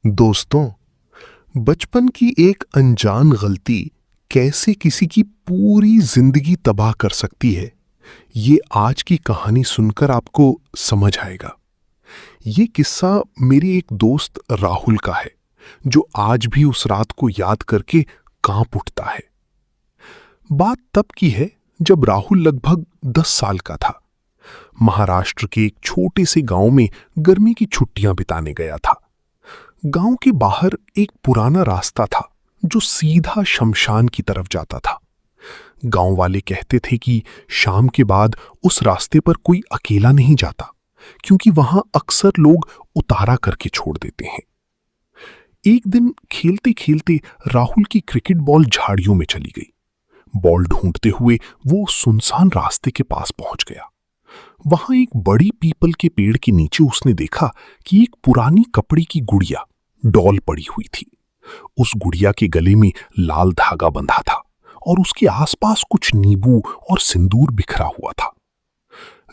दोस्तों, बचपन की एक अनजान गलती कैसे किसी की पूरी जिंदगी तबाह कर सकती है, ये आज की कहानी सुनकर आपको समझ आएगा। ये किस्सा मेरे एक दोस्त राहुल का है, जो आज भी उस रात को याद करके कांप उठता है। बात तब की है जब राहुल लगभग 10 साल का था। महाराष्ट्र के एक छोटे से गांव में गर्मी की छुट्टियां बिताने गया था। गांव के बाहर एक पुराना रास्ता था जो सीधा शमशान की तरफ जाता था। गांव वाले कहते थे कि शाम के बाद उस रास्ते पर कोई अकेला नहीं जाता, क्योंकि वहां अक्सर लोग उतारा करके छोड़ देते हैं। एक दिन खेलते खेलते राहुल की क्रिकेट बॉल झाड़ियों में चली गई। बॉल ढूंढते हुए वो सुनसान रास्ते के पास पहुंच गया। वहां एक बड़ी पीपल के पेड़ के नीचे उसने देखा कि एक पुरानी कपड़े की गुड़िया डॉल पड़ी हुई थी। उस गुड़िया के गले में लाल धागा बंधा था और उसके आसपास कुछ नींबू और सिंदूर बिखरा हुआ था।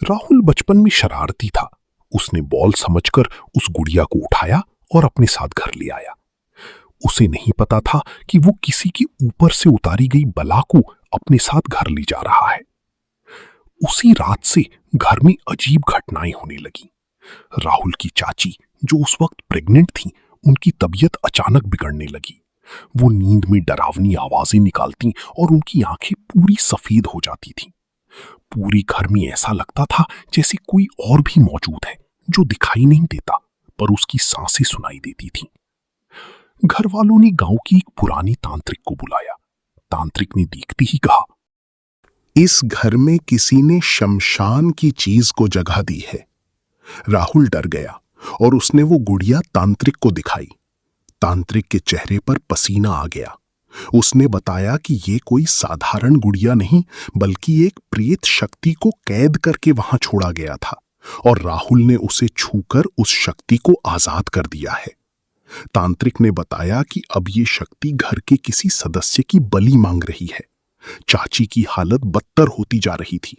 राहुल बचपन में शरारती था। उसने बॉल समझकर उस गुड़िया को उठाया और अपने साथ घर ले आया। उसे नहीं पता था कि वो किसी के ऊपर से उतारी गई बला को अपने साथ घर ले जा रहा है। उसी रात से घर में अजीब घटनाएं होने लगी। राहुल की चाची, जो उस वक्त प्रेग्नेंट थी, उनकी तबीयत अचानक बिगड़ने लगी। वो नींद में डरावनी आवाजें निकालती और उनकी आंखें पूरी सफेद हो जाती थीं। पूरी घर में ऐसा लगता था जैसे कोई और भी मौजूद है, जो दिखाई नहीं देता पर उसकी सांसें सुनाई देती थीं। घर वालों ने गांव की एक पुरानी तांत्रिक को बुलाया। तांत्रिक ने देखते ही कहा, इस घर में किसी ने शमशान की चीज को जगह दी है। राहुल डर गया और उसने वो गुड़िया तांत्रिक को दिखाई। तांत्रिक के चेहरे पर पसीना आ गया। उसने बताया कि ये कोई साधारण गुड़िया नहीं, बल्कि एक प्रेत शक्ति को कैद करके वहां छोड़ा गया था और राहुल ने उसे छूकर उस शक्ति को आजाद कर दिया है। तांत्रिक ने बताया कि अब ये शक्ति घर के किसी सदस्य की बलि मांग रही है। चाची की हालत बदतर होती जा रही थी।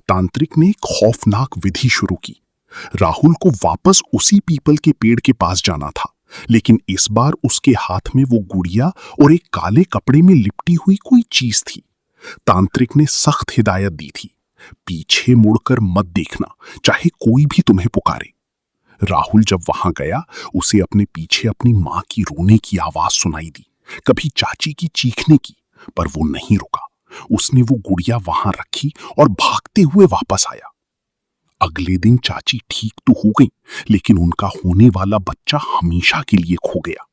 तांत्रिक ने एक खौफनाक विधि शुरू की। राहुल को वापस उसी पीपल के पेड़ के पास जाना था, लेकिन इस बार उसके हाथ में वो गुड़िया और एक काले कपड़े में लिपटी हुई कोई चीज थी। तांत्रिक ने सख्त हिदायत दी थी, पीछे मुड़कर मत देखना, चाहे कोई भी तुम्हें पुकारे। राहुल जब वहां गया, उसे अपने पीछे अपनी मां की रोने की आवाज सुनाई दी, कभी चाची की चीखने की, पर वो नहीं रुका। उसने वो गुड़िया वहां रखी और भागते हुए वापस आया। अगले दिन चाची ठीक तो हो गई, लेकिन उनका होने वाला बच्चा हमेशा के लिए खो गया।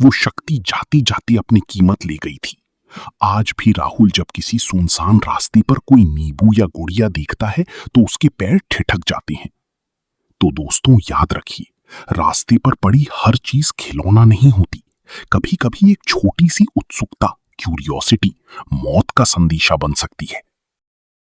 वो शक्ति जाती जाती अपनी कीमत ले गई थी। आज भी राहुल जब किसी सुनसान रास्ते पर कोई नींबू या गुड़िया देखता है तो उसके पैर ठिठक जाते हैं। तो दोस्तों, याद रखिए, रास्ते पर पड़ी हर चीज खिलौना नहीं होती। कभी कभी एक छोटी सी उत्सुकता, क्यूरियोसिटी, मौत का संदेशा बन सकती है।